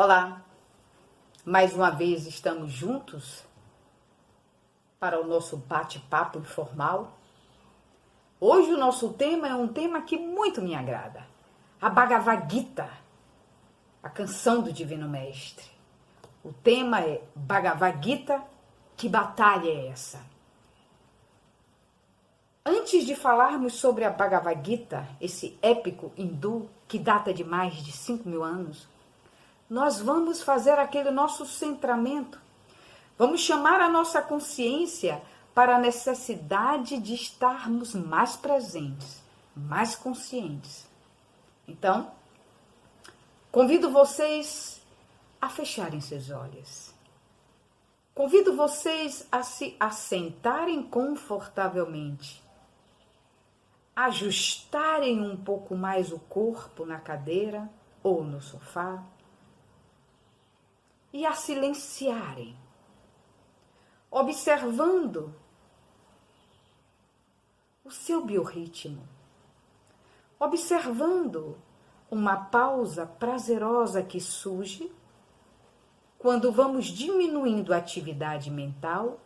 Olá, mais uma vez estamos juntos para o nosso bate-papo informal. Hoje o nosso tema é um tema que muito me agrada, a Bhagavad Gita, a canção do Divino Mestre. O tema é Bhagavad Gita, que batalha é essa? Antes de falarmos sobre a Bhagavad Gita, esse épico hindu que data de mais de 5.000 anos, nós vamos fazer aquele nosso centramento. Vamos chamar a nossa consciência para a necessidade de estarmos mais presentes, mais conscientes. Então, convido vocês a fecharem seus olhos. Convido vocês a se assentarem confortavelmente, ajustarem um pouco mais o corpo na cadeira ou no sofá e a silenciarem, observando o seu biorritmo, observando uma pausa prazerosa que surge quando vamos diminuindo a atividade mental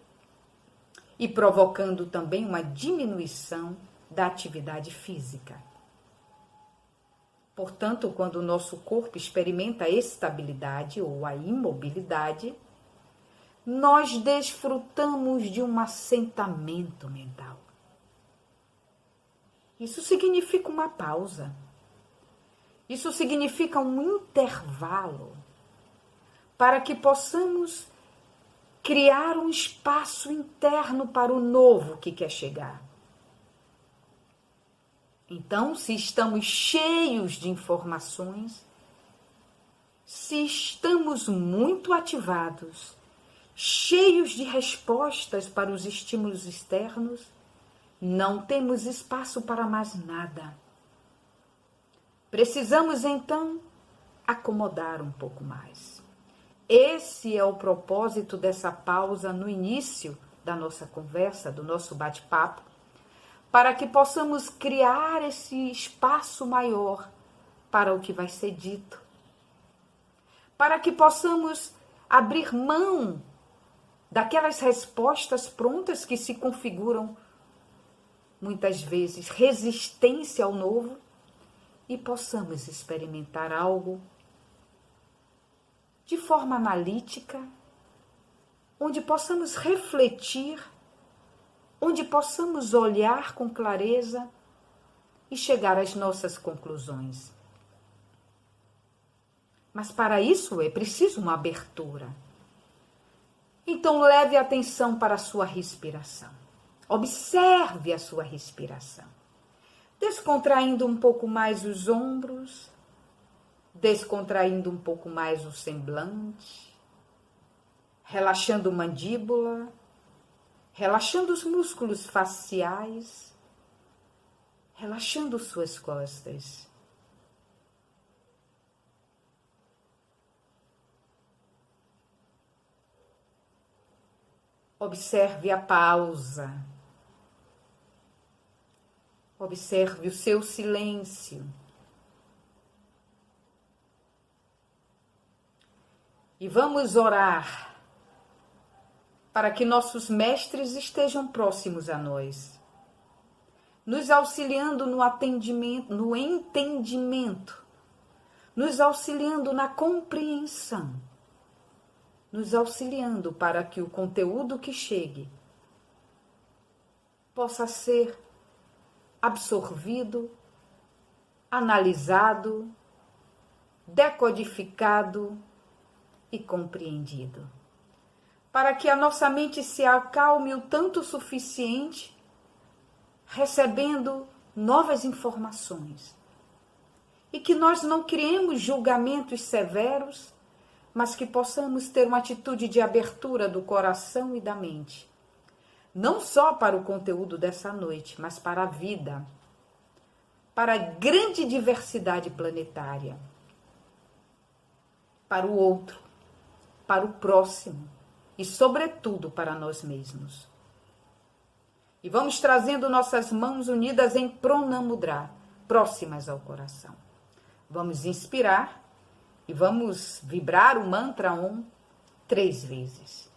e provocando também uma diminuição da atividade física. Portanto, quando o nosso corpo experimenta a estabilidade ou a imobilidade, nós desfrutamos de um assentamento mental. Isso significa uma pausa. Isso significa um intervalo para que possamos criar um espaço interno para o novo que quer chegar. Então, se estamos cheios de informações, se estamos muito ativados, cheios de respostas para os estímulos externos, não temos espaço para mais nada. Precisamos, então, acomodar um pouco mais. Esse é o propósito dessa pausa no início da nossa conversa, do nosso bate-papo, para que possamos criar esse espaço maior para o que vai ser dito, para que possamos abrir mão daquelas respostas prontas que se configuram, muitas vezes, resistência ao novo, e possamos experimentar algo de forma analítica, onde possamos refletir, onde possamos olhar com clareza e chegar às nossas conclusões. Mas para isso é preciso uma abertura. Então leve atenção para a sua respiração. Observe a sua respiração. Descontraindo um pouco mais os ombros, descontraindo um pouco mais o semblante, relaxando a mandíbula, relaxando os músculos faciais, relaxando suas costas. Observe a pausa. Observe o seu silêncio. E vamos orar para que nossos mestres estejam próximos a nós, nos auxiliando no atendimento, no entendimento, nos auxiliando na compreensão, nos auxiliando para que o conteúdo que chegue possa ser absorvido, analisado, decodificado e compreendido, para que a nossa mente se acalme o tanto suficiente, recebendo novas informações, e que nós não criemos julgamentos severos, mas que possamos ter uma atitude de abertura do coração e da mente, não só para o conteúdo dessa noite, mas para a vida, para a grande diversidade planetária, para o outro, para o próximo e, sobretudo, para nós mesmos. E vamos trazendo nossas mãos unidas em Pranamudra, próximas ao coração. Vamos inspirar E vamos vibrar o mantra Om 3 vezes.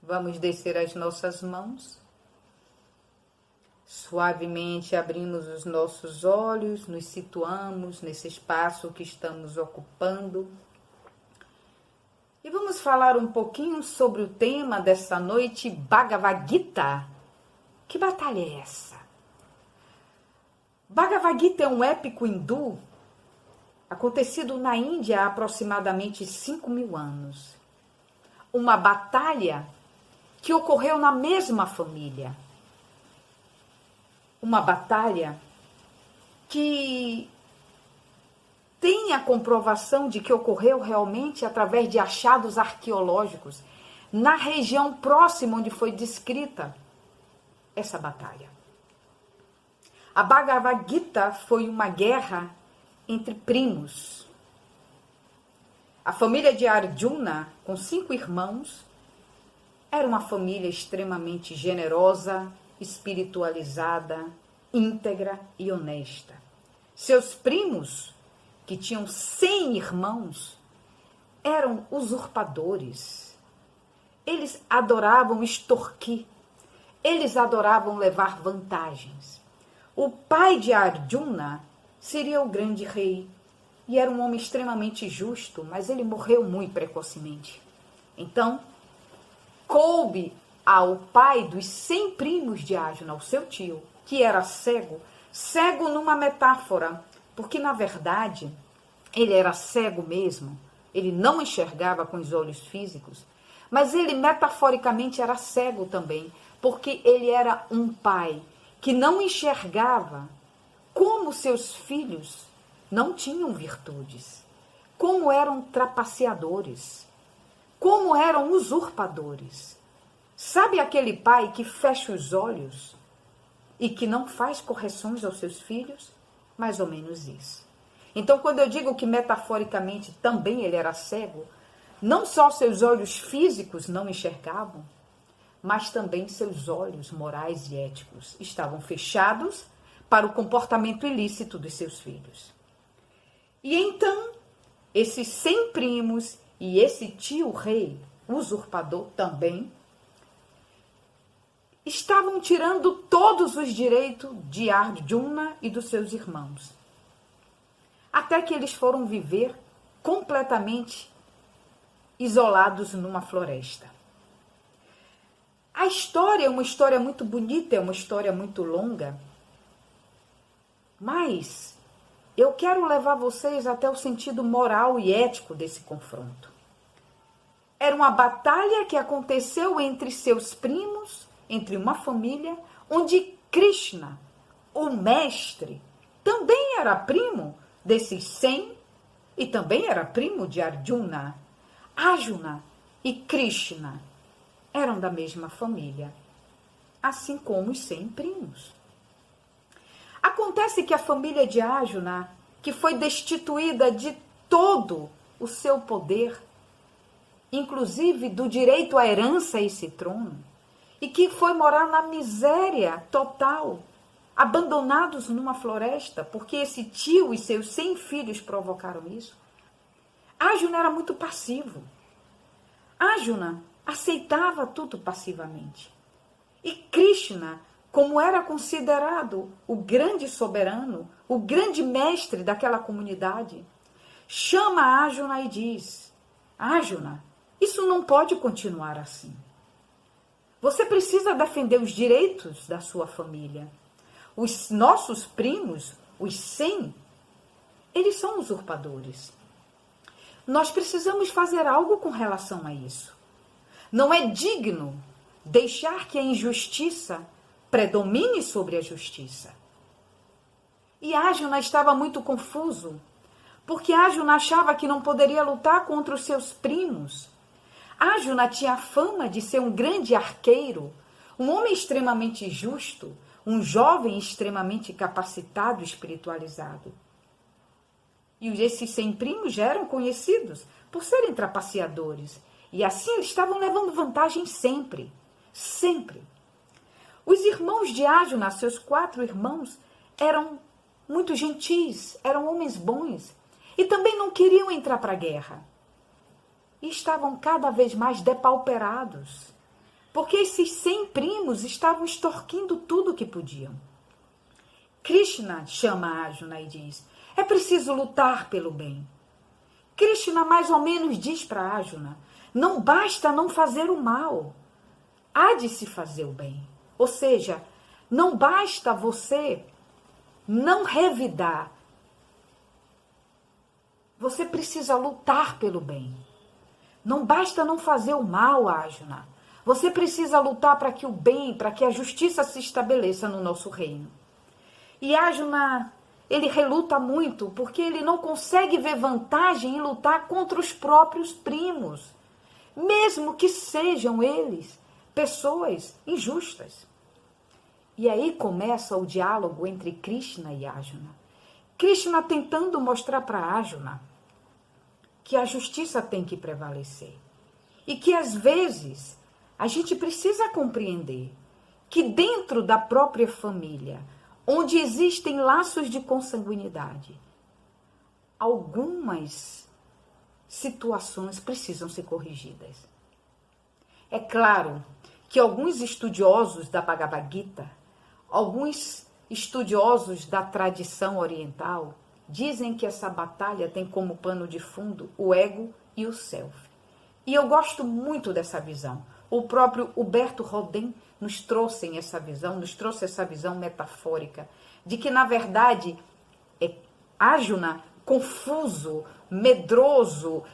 Vamos descer as nossas mãos. Suavemente abrimos os nossos olhos, nos situamos nesse espaço que estamos ocupando. E vamos falar um pouquinho sobre o tema dessa noite, Bhagavad Gita. Que batalha é essa? Bhagavad Gita é um épico hindu acontecido na Índia há aproximadamente 5.000 anos. Uma batalha que ocorreu na mesma família. Uma batalha que tem a comprovação de que ocorreu realmente através de achados arqueológicos na região próxima onde foi descrita essa batalha. A Bhagavad Gita foi uma guerra entre primos. A família de Arjuna, com 5 irmãos, era uma família extremamente generosa, espiritualizada, íntegra e honesta. Seus primos, que tinham 100 irmãos, eram usurpadores. Eles adoravam extorquir. Eles adoravam levar vantagens. O pai de Arjuna seria o grande rei e era um homem extremamente justo, mas ele morreu muito precocemente. Então, coube ao pai dos 100 primos de Arjuna, o seu tio, que era cego, cego numa metáfora, porque na verdade ele era cego mesmo, ele não enxergava com os olhos físicos, mas ele metaforicamente era cego também, porque ele era um pai que não enxergava como seus filhos não tinham virtudes, como eram trapaceadores, como eram usurpadores. Sabe aquele pai que fecha os olhos e que não faz correções aos seus filhos? Mais ou menos isso. Então, quando eu digo que metaforicamente também ele era cego, não só seus olhos físicos não enxergavam, mas também seus olhos morais e éticos estavam fechados para o comportamento ilícito dos seus filhos. E então, esses 100 primos e esse tio rei usurpador também estavam tirando todos os direitos de Arjuna e dos seus irmãos. Até que eles foram viver completamente isolados numa floresta. A história é uma história muito bonita, é uma história muito longa, mas eu quero levar vocês até o sentido moral e ético desse confronto. Era uma batalha que aconteceu entre seus primos, entre uma família, onde Krishna, o mestre, também era primo desses 100 e também era primo de Arjuna. Arjuna e Krishna eram da mesma família, assim como os 100 primos. Acontece que a família de Arjuna, que foi destituída de todo o seu poder, inclusive do direito à herança a esse trono, e que foi morar na miséria total, abandonados numa floresta, porque esse tio e seus 100 filhos provocaram isso. Arjuna era muito passivo. Arjuna aceitava tudo passivamente. E Krishna, como era considerado o grande soberano, o grande mestre daquela comunidade, chama Arjuna e diz: Arjuna, isso não pode continuar assim. Você precisa defender os direitos da sua família. Os nossos primos, os 100, eles são usurpadores. Nós precisamos fazer algo com relação a isso. Não é digno deixar que a injustiça predomine sobre a justiça. E Arjuna estava muito confuso, porque Arjuna achava que não poderia lutar contra os seus primos. Arjuna tinha a fama de ser um grande arqueiro, um homem extremamente justo, um jovem extremamente capacitado e espiritualizado. E esses 100 primos já eram conhecidos por serem trapaceadores. E assim eles estavam levando vantagem sempre. Sempre. Os irmãos de Arjuna, seus 4 irmãos, eram muito gentis, eram homens bons. E também não queriam entrar para a guerra. E estavam cada vez mais depauperados. Porque esses 100 primos estavam extorquindo tudo o que podiam. Krishna chama Arjuna e diz: é preciso lutar pelo bem. Krishna mais ou menos diz para Arjuna: não basta não fazer o mal, há de se fazer o bem. Ou seja, não basta você não revidar. Você precisa lutar pelo bem. Não basta não fazer o mal, Arjuna. Você precisa lutar para que o bem, para que a justiça se estabeleça no nosso reino. E Arjuna, ele reluta muito, porque ele não consegue ver vantagem em lutar contra os próprios primos, mesmo que sejam eles pessoas injustas. E aí começa o diálogo entre Krishna e Arjuna. Krishna tentando mostrar para Arjuna que a justiça tem que prevalecer. E que às vezes a gente precisa compreender que dentro da própria família, onde existem laços de consanguinidade, algumas situações precisam ser corrigidas. É claro que alguns estudiosos da Bhagavad Gita, alguns estudiosos da tradição oriental, dizem que essa batalha tem como pano de fundo o ego e o self. E eu gosto muito dessa visão. O próprio Huberto Rodin nos trouxe essa visão metafórica, de que, na verdade, Arjuna, confuso, medroso,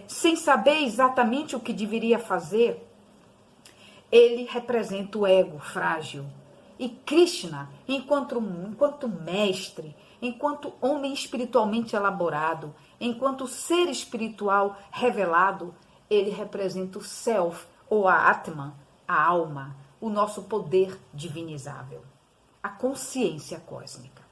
sem saber exatamente o que deveria fazer, ele representa o ego frágil. E Krishna, enquanto mestre, enquanto homem espiritualmente elaborado, enquanto ser espiritual revelado, ele representa o self, ou a Atman, a alma, o nosso poder divinizável, a consciência cósmica.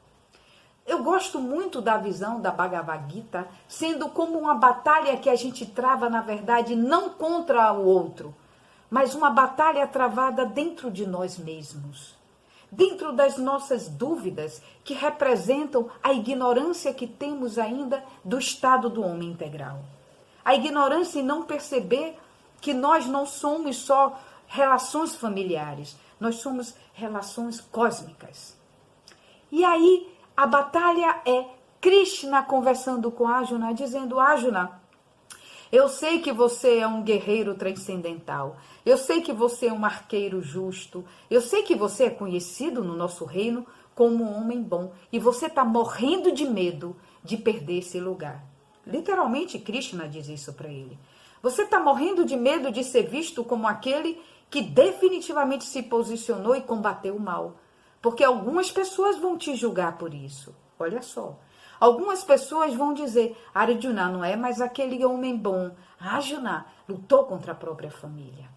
Eu gosto muito da visão da Bhagavad Gita, sendo como uma batalha que a gente trava, na verdade, não contra o outro, mas uma batalha travada dentro de nós mesmos, dentro das nossas dúvidas, que representam a ignorância que temos ainda do estado do homem integral. A ignorância em não perceber que nós não somos só relações familiares, nós somos relações cósmicas. E aí a batalha é Krishna conversando com Arjuna, dizendo: Arjuna, eu sei que você é um guerreiro transcendental, eu sei que você é um arqueiro justo, eu sei que você é conhecido no nosso reino como um homem bom, e você está morrendo de medo de perder esse lugar. Literalmente, Krishna diz isso para ele. Você está morrendo de medo de ser visto como aquele que definitivamente se posicionou e combateu o mal. Porque algumas pessoas vão te julgar por isso. Olha só. Algumas pessoas vão dizer: Arjuna não é mais aquele homem bom. Arjuna lutou contra a própria família.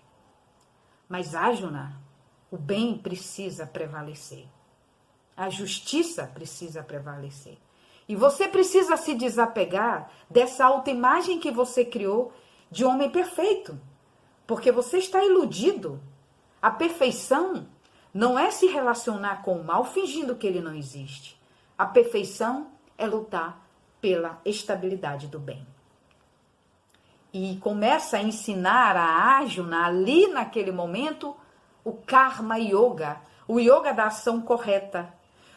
Mas Arjuna, o bem precisa prevalecer. A justiça precisa prevalecer. E você precisa se desapegar dessa autoimagem que você criou de homem perfeito, porque você está iludido. A perfeição não é se relacionar com o mal fingindo que ele não existe. A perfeição é lutar pela estabilidade do bem. E começa a ensinar a Arjuna ali naquele momento o Karma Yoga, o yoga da ação correta,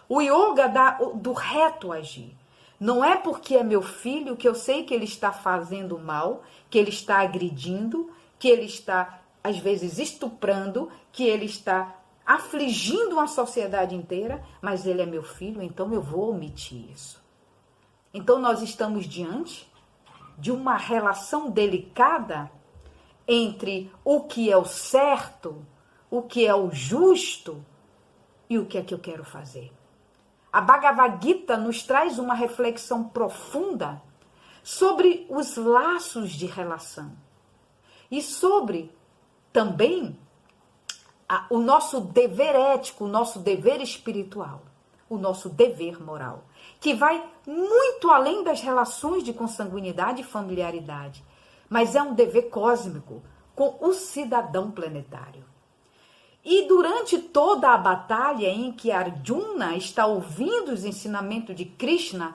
o yoga do reto agir. Não é porque é meu filho que eu sei que ele está fazendo mal, que ele está agredindo, que ele está, às vezes, estuprando, que ele está afligindo a sociedade inteira, mas ele é meu filho, então eu vou omitir isso. Então nós estamos diante de uma relação delicada entre o que é o certo, o que é o justo e o que é que eu quero fazer. A Bhagavad Gita nos traz uma reflexão profunda sobre os laços de relação e sobre também o nosso dever ético, o nosso dever espiritual, o nosso dever moral, que vai muito além das relações de consanguinidade e familiaridade, mas é um dever cósmico com o cidadão planetário. E durante toda a batalha em que Arjuna está ouvindo os ensinamentos de Krishna,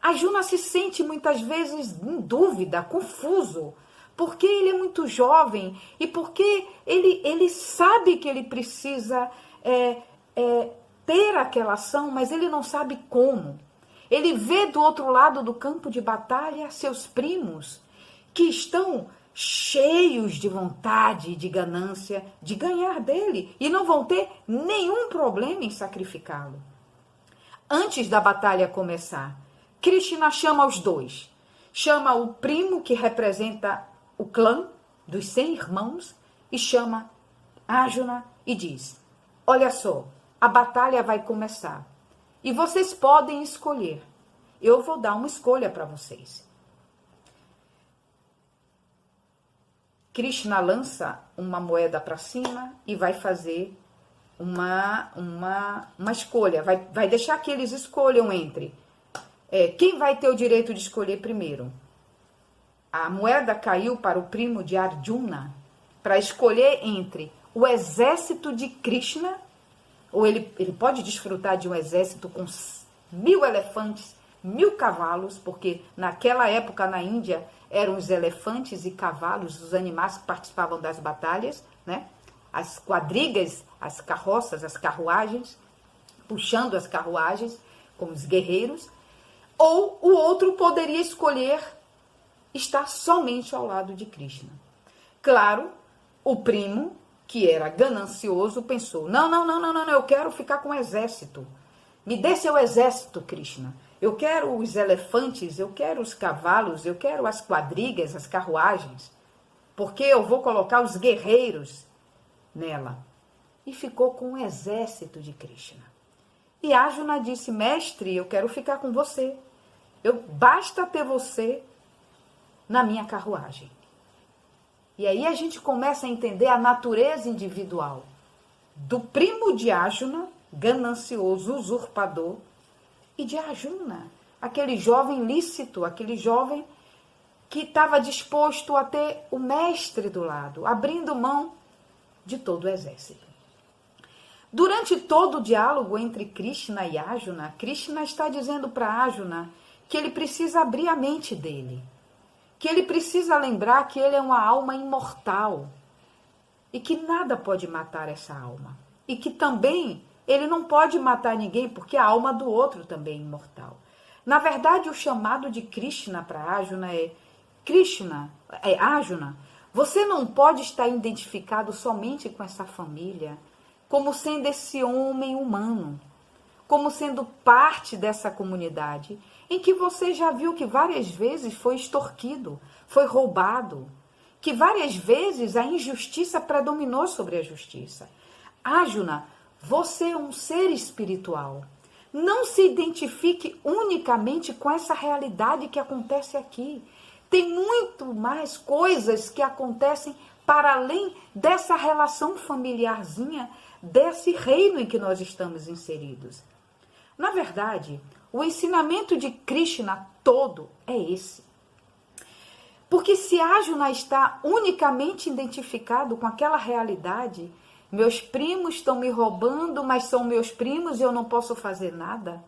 Arjuna se sente muitas vezes em dúvida, confuso, porque ele é muito jovem e porque ele sabe que ele precisa ter aquela ação, mas ele não sabe como. Ele vê do outro lado do campo de batalha seus primos que estão cheios de vontade e de ganância de ganhar dele e não vão ter nenhum problema em sacrificá-lo. Antes da batalha começar, Krishna chama os dois. Chama o primo que representa o clã dos 100 irmãos e chama Arjuna e diz: olha só, a batalha vai começar e vocês podem escolher. Eu vou dar uma escolha para vocês. Krishna lança uma moeda para cima e vai fazer uma escolha. Vai deixar que eles escolham entre quem vai ter o direito de escolher primeiro. A moeda caiu para o primo de Arjuna para escolher entre o exército de Krishna, ou ele pode desfrutar de um exército com 1000 elefantes, 1000 cavalos, porque naquela época na Índia eram os elefantes e cavalos, os animais que participavam das batalhas, né? As quadrigas, as carroças, as carruagens, puxando as carruagens, como os guerreiros. Ou o outro poderia escolher estar somente ao lado de Krishna. Claro, o primo, que era ganancioso, pensou: não, eu quero ficar com o exército. Me dê seu exército, Krishna. Eu quero os elefantes, eu quero os cavalos, eu quero as quadrigas, as carruagens, porque eu vou colocar os guerreiros nela. E ficou com o exército de Krishna. E Arjuna disse: mestre, eu quero ficar com você. Basta ter você na minha carruagem. E aí a gente começa a entender a natureza individual do primo de Arjuna, ganancioso, usurpador, e de Arjuna, aquele jovem lícito, aquele jovem que estava disposto a ter o mestre do lado, abrindo mão de todo o exército. Durante todo o diálogo entre Krishna e Arjuna, Krishna está dizendo para Arjuna que ele precisa abrir a mente dele, que ele precisa lembrar que ele é uma alma imortal e que nada pode matar essa alma. E que também ele não pode matar ninguém porque a alma do outro também é imortal. Na verdade, o chamado de Krishna para Arjuna Arjuna, você não pode estar identificado somente com essa família, como sendo esse homem humano, como sendo parte dessa comunidade, em que você já viu que várias vezes foi extorquido, foi roubado, que várias vezes a injustiça predominou sobre a justiça. Arjuna, você é um ser espiritual. Não se identifique unicamente com essa realidade que acontece aqui. Tem muito mais coisas que acontecem para além dessa relação familiarzinha, desse reino em que nós estamos inseridos. Na verdade, o ensinamento de Krishna todo é esse. Porque se Arjuna está unicamente identificado com aquela realidade, meus primos estão me roubando, mas são meus primos e eu não posso fazer nada,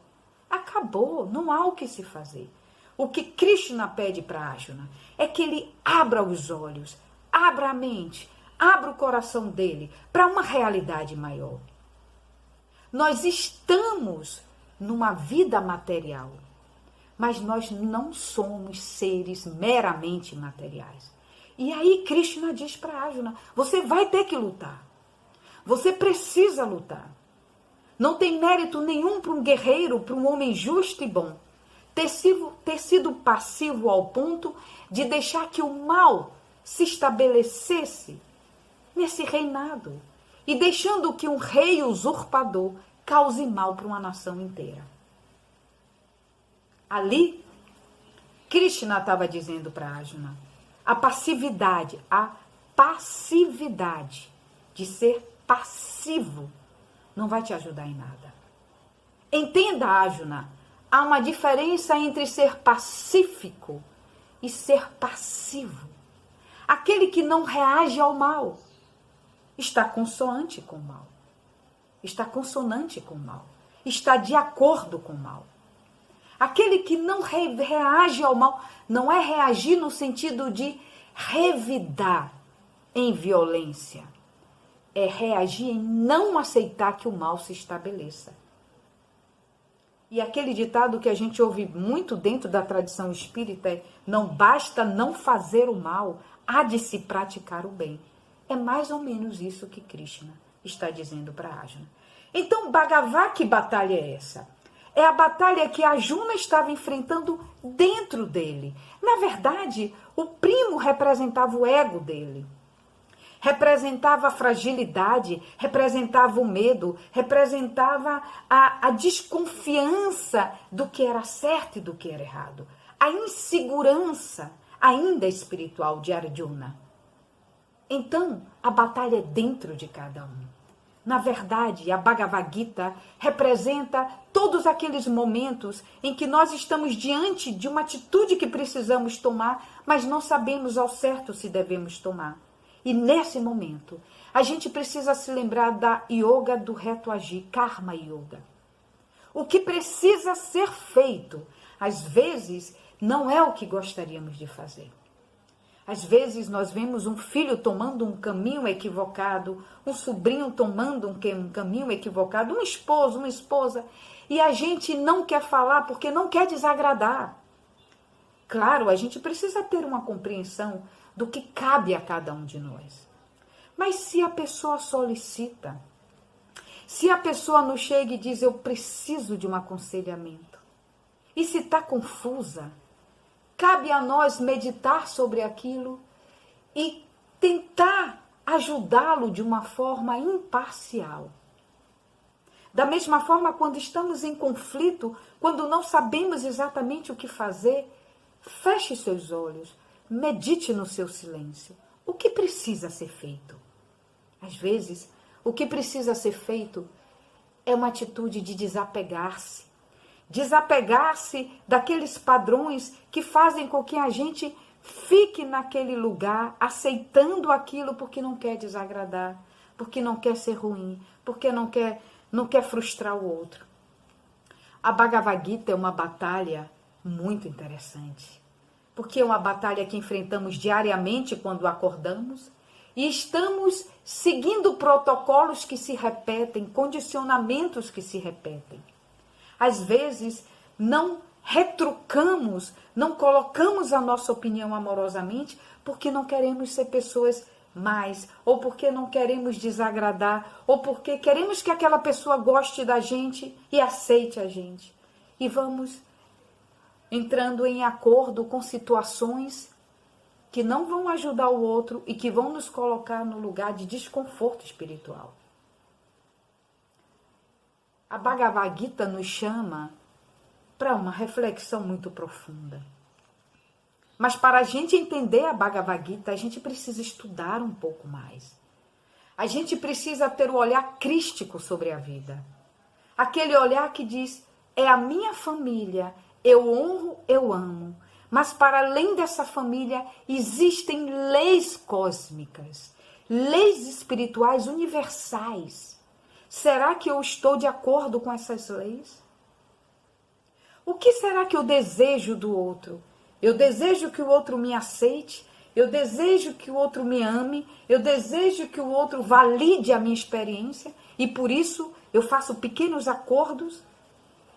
acabou, não há o que se fazer. O que Krishna pede para Arjuna é que ele abra os olhos, abra a mente, abra o coração dele para uma realidade maior. Nós estamos numa vida material, mas nós não somos seres meramente materiais. E aí Krishna diz para Arjuna: você vai ter que lutar. Você precisa lutar. Não tem mérito nenhum para um guerreiro, para um homem justo e bom, ter sido passivo ao ponto de deixar que o mal se estabelecesse nesse reinado e deixando que um rei usurpador cause mal para uma nação inteira. Ali, Krishna estava dizendo para Arjuna, a passividade de ser passivo não vai te ajudar em nada. Entenda, Arjuna, há uma diferença entre ser pacífico e ser passivo. Aquele que não reage ao mal está consoante com o mal, está consonante com o mal, está de acordo com o mal. Aquele que não reage ao mal não é reagir no sentido de revidar em violência, é reagir em não aceitar que o mal se estabeleça. E aquele ditado que a gente ouve muito dentro da tradição espírita é: não basta não fazer o mal, há de se praticar o bem. É mais ou menos isso que Krishna está dizendo para Arjuna. Então, Bhagavat, que batalha é essa? É a batalha que Arjuna estava enfrentando dentro dele. Na verdade, o primo representava o ego dele. Representava a fragilidade, representava o medo, representava a desconfiança do que era certo e do que era errado. A insegurança ainda espiritual de Arjuna. Então, a batalha é dentro de cada um. Na verdade, a Bhagavad Gita representa todos aqueles momentos em que nós estamos diante de uma atitude que precisamos tomar, mas não sabemos ao certo se devemos tomar. E nesse momento, a gente precisa se lembrar da yoga do reto agir, Karma Yoga. O que precisa ser feito, às vezes, não é o que gostaríamos de fazer. Às vezes nós vemos um filho tomando um caminho equivocado, um sobrinho tomando um caminho equivocado, um esposo, uma esposa, e a gente não quer falar porque não quer desagradar. Claro, a gente precisa ter uma compreensão do que cabe a cada um de nós. Mas se a pessoa solicita, se a pessoa nos chega e diz: eu preciso de um aconselhamento, e se está confusa, cabe a nós meditar sobre aquilo e tentar ajudá-lo de uma forma imparcial. Da mesma forma, quando estamos em conflito, quando não sabemos exatamente o que fazer, feche seus olhos, medite no seu silêncio. O que precisa ser feito? Às vezes, o que precisa ser feito é uma atitude de desapegar-se. Desapegar-se daqueles padrões que fazem com que a gente fique naquele lugar, aceitando aquilo porque não quer desagradar, porque não quer ser ruim, porque não quer frustrar o outro. A Bhagavad Gita é uma batalha muito interessante, porque é uma batalha que enfrentamos diariamente quando acordamos e estamos seguindo protocolos que se repetem, condicionamentos que se repetem. Às vezes, não retrucamos, não colocamos a nossa opinião amorosamente porque não queremos ser pessoas mais, ou porque não queremos desagradar, ou porque queremos que aquela pessoa goste da gente e aceite a gente. E vamos entrando em acordo com situações que não vão ajudar o outro e que vão nos colocar no lugar de desconforto espiritual. A Bhagavad Gita nos chama para uma reflexão muito profunda. Mas para a gente entender a Bhagavad Gita, a gente precisa estudar um pouco mais. A gente precisa ter o olhar crístico sobre a vida. Aquele olhar que diz: é a minha família, eu honro, eu amo. Mas para além dessa família, existem leis cósmicas, leis espirituais universais. Será que eu estou de acordo com essas leis? O que será que eu desejo do outro? Eu desejo que o outro me aceite, eu desejo que o outro me ame, eu desejo que o outro valide a minha experiência e por isso eu faço pequenos acordos.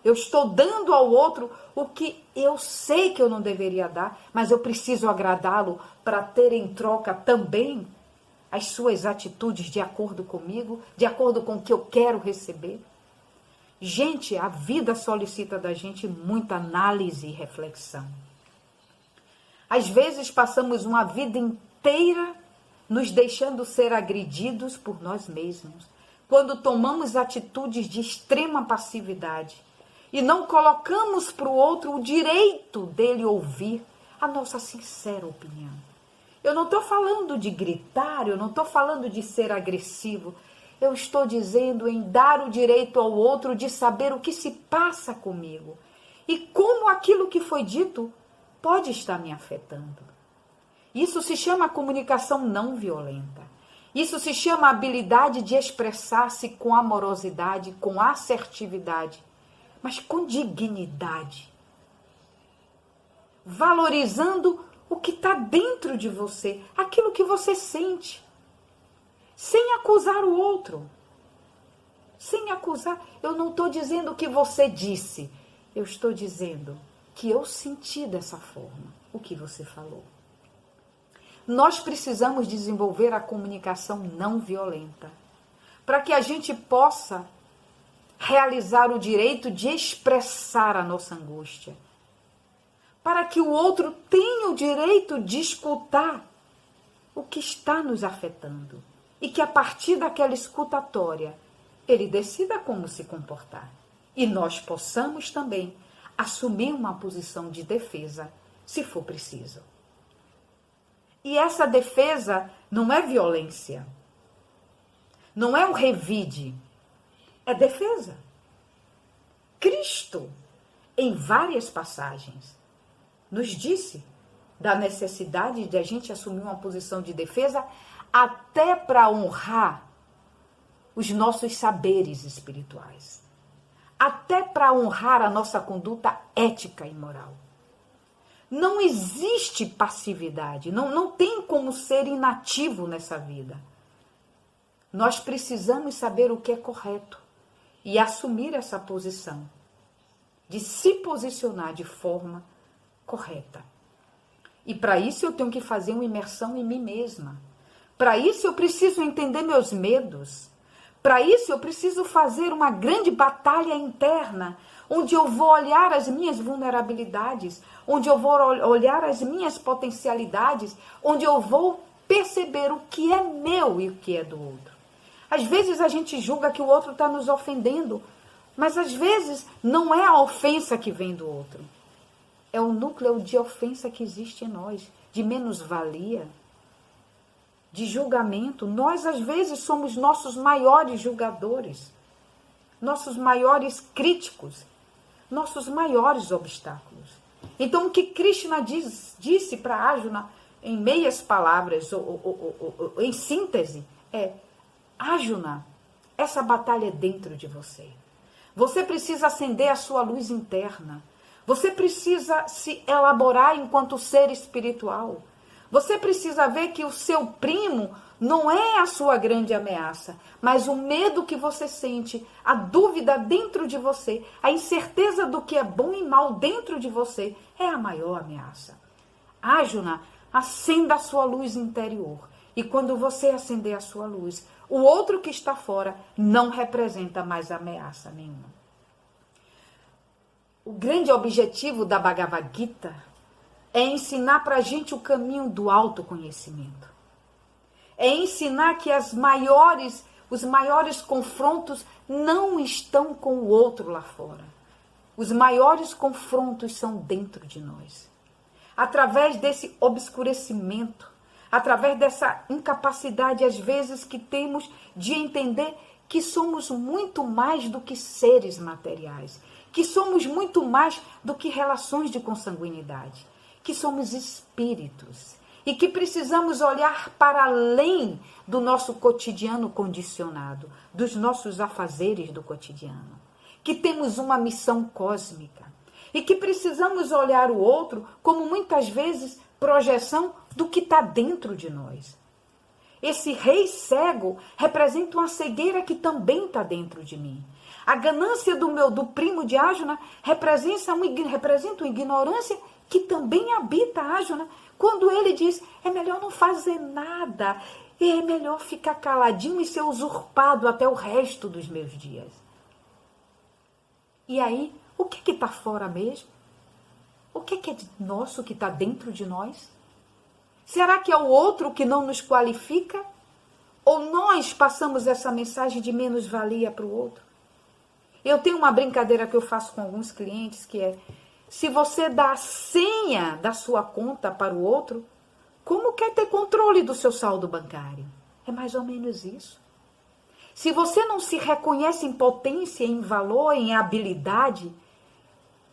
Eu estou dando ao outro o que eu sei que eu não deveria dar, mas eu preciso agradá-lo para ter em troca também as suas atitudes de acordo comigo, de acordo com o que eu quero receber. Gente, a vida solicita da gente muita análise e reflexão. Às vezes passamos uma vida inteira nos deixando ser agredidos por nós mesmos, quando tomamos atitudes de extrema passividade e não colocamos para o outro o direito dele ouvir a nossa sincera opinião. Eu não estou falando de gritar, eu não estou falando de ser agressivo, eu estou dizendo em dar o direito ao outro de saber o que se passa comigo e como aquilo que foi dito pode estar me afetando. Isso se chama comunicação não violenta. Isso se chama habilidade de expressar-se com amorosidade, com assertividade, mas com dignidade. Valorizando o que está dentro de você, aquilo que você sente, sem acusar o outro. Sem acusar. Eu não estou dizendo o que você disse, eu estou dizendo que eu senti dessa forma o que você falou. Nós precisamos desenvolver a comunicação não violenta, para que a gente possa realizar o direito de expressar a nossa angústia, para que o outro tenha o direito de escutar o que está nos afetando e que a partir daquela escutatória ele decida como se comportar e nós possamos também assumir uma posição de defesa, se for preciso. E essa defesa não é violência, não é um revide, é defesa. Cristo, em várias passagens, nos disse da necessidade de a gente assumir uma posição de defesa até para honrar os nossos saberes espirituais, até para honrar a nossa conduta ética e moral. Não existe passividade, não tem como ser inativo nessa vida. Nós precisamos saber o que é correto e assumir essa posição, de se posicionar de forma correta. E para isso eu tenho que fazer uma imersão em mim mesma. Para isso eu preciso entender meus medos. Para isso eu preciso fazer uma grande batalha interna, onde eu vou olhar as minhas vulnerabilidades, onde eu vou olhar as minhas potencialidades, onde eu vou perceber o que é meu e o que é do outro. Às vezes a gente julga que o outro está nos ofendendo, mas às vezes não é a ofensa que vem do outro. É o núcleo de ofensa que existe em nós, de menos-valia, de julgamento. Nós, às vezes, somos nossos maiores julgadores, nossos maiores críticos, nossos maiores obstáculos. Então, o que Krishna disse para Arjuna, em meias palavras, ou em síntese, é: Arjuna, essa batalha é dentro de você. Você precisa acender a sua luz interna. Você precisa se elaborar enquanto ser espiritual. Você precisa ver que o seu primo não é a sua grande ameaça, mas o medo que você sente, a dúvida dentro de você, a incerteza do que é bom e mal dentro de você é a maior ameaça. Arjuna, acenda a sua luz interior. E quando você acender a sua luz, o outro que está fora não representa mais ameaça nenhuma. O grande objetivo da Bhagavad Gita é ensinar para a gente o caminho do autoconhecimento. É ensinar que os maiores confrontos não estão com o outro lá fora. Os maiores confrontos são dentro de nós. Através desse obscurecimento, através dessa incapacidade, às vezes, que temos de entender que somos muito mais do que seres materiais, que somos muito mais do que relações de consanguinidade, que somos espíritos e que precisamos olhar para além do nosso cotidiano condicionado, dos nossos afazeres do cotidiano, que temos uma missão cósmica e que precisamos olhar o outro como muitas vezes projeção do que está dentro de nós. Esse rei cego representa uma cegueira que também está dentro de mim. A ganância do primo de Arjuna representa uma ignorância que também habita Arjuna, quando ele diz: é melhor não fazer nada, é melhor ficar caladinho e ser usurpado até o resto dos meus dias. E aí, o que está fora mesmo? O que é nosso que está dentro de nós? Será que é o outro que não nos qualifica? Ou nós passamos essa mensagem de menos-valia para o outro? Eu tenho uma brincadeira que eu faço com alguns clientes, que é: se você dá a senha da sua conta para o outro, como quer ter controle do seu saldo bancário? É mais ou menos isso. Se você não se reconhece em potência, em valor, em habilidade,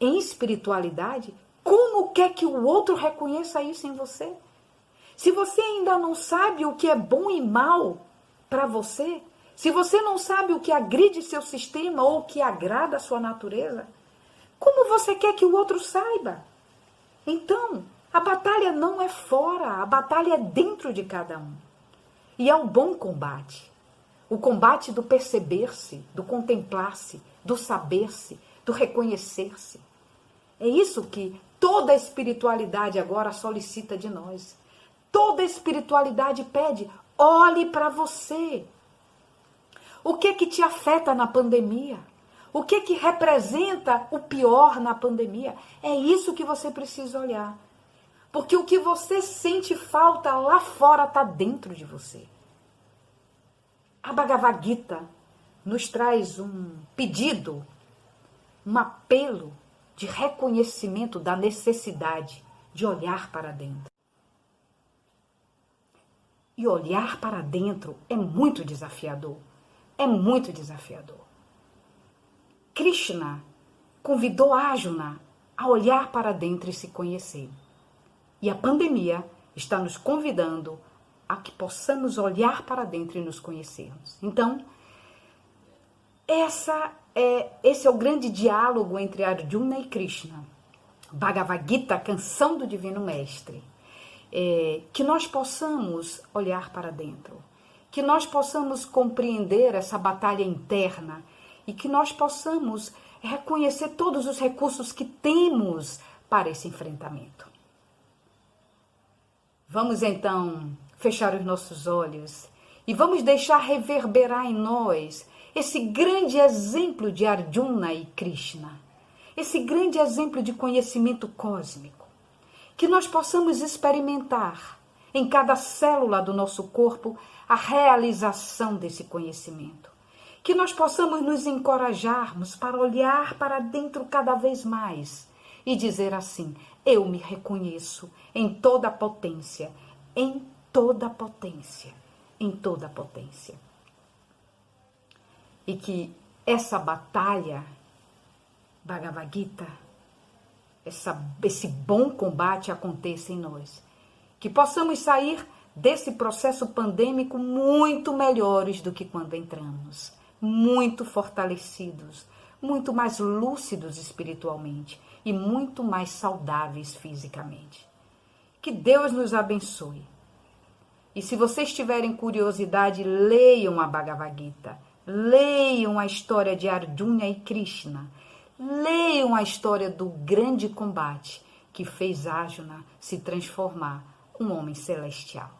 em espiritualidade, como quer que o outro reconheça isso em você? Se você ainda não sabe o que é bom e mal para você, se você não sabe o que agride seu sistema ou o que agrada a sua natureza, como você quer que o outro saiba? Então, a batalha não é fora, a batalha é dentro de cada um. E é o bom combate. O combate do perceber-se, do contemplar-se, do saber-se, do reconhecer-se. É isso que toda a espiritualidade agora solicita de nós. Toda a espiritualidade pede: olhe para você. O que te afeta na pandemia? O que representa o pior na pandemia? É isso que você precisa olhar. Porque o que você sente falta lá fora está dentro de você. A Bhagavad Gita nos traz um pedido, um apelo de reconhecimento da necessidade de olhar para dentro. E olhar para dentro é muito desafiador. É muito desafiador. Krishna convidou Arjuna a olhar para dentro e se conhecer. E a pandemia está nos convidando a que possamos olhar para dentro e nos conhecermos. Então, esse é o grande diálogo entre Arjuna e Krishna. Bhagavad Gita, Canção do Divino Mestre. Que nós possamos olhar para dentro, que nós possamos compreender essa batalha interna e que nós possamos reconhecer todos os recursos que temos para esse enfrentamento. Vamos então fechar os nossos olhos e vamos deixar reverberar em nós esse grande exemplo de Arjuna e Krishna, esse grande exemplo de conhecimento cósmico, que nós possamos experimentar em cada célula do nosso corpo a realização desse conhecimento, que nós possamos nos encorajarmos para olhar para dentro cada vez mais e dizer assim: eu me reconheço em toda a potência, em toda a potência, em toda a potência. E que essa batalha, Bhagavad Gita, esse bom combate aconteça em nós. Que possamos sair desse processo pandêmico muito melhores do que quando entramos. Muito fortalecidos, muito mais lúcidos espiritualmente e muito mais saudáveis fisicamente. Que Deus nos abençoe. E se vocês tiverem curiosidade, leiam a Bhagavad Gita. Leiam a história de Arjuna e Krishna. Leiam a história do grande combate que fez Arjuna se transformar um homem celestial.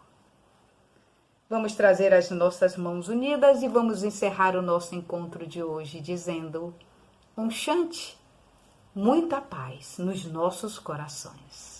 Vamos trazer as nossas mãos unidas e vamos encerrar o nosso encontro de hoje dizendo: Om Shanti, muita paz nos nossos corações.